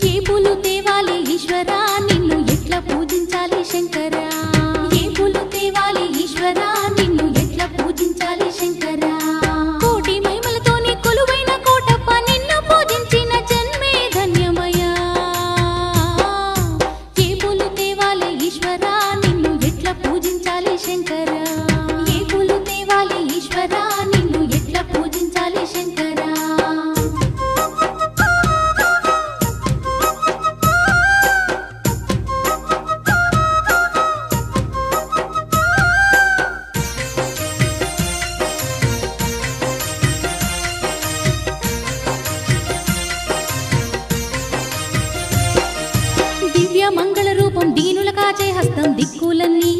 ఏ పూలు తేవాలి ఈశ్వరా నిన్ను ఎట్లా పూజించాలి శంకరా ఏ పూలు తేవాలి ఈశ్వరా నిన్ను ఎట్లా పూజించాలి శంకరా కోటి మహిమలతోని కొలువైన కోటప్ప నిన్ను పూజించిన జన్మే ధన్యమయ్యా ఏ పూలు తేవాలి ఈశ్వరా నిన్ను ఎట్లా పూజించాలి శంకరా ఏ పూలు తేవాలి ఈశ్వరా నిన్ను ఎట్లా పూజించాలి శంకరా దివ్య మంగళ రూపం దీనుల కాచే హస్తం దిక్కులన్నీ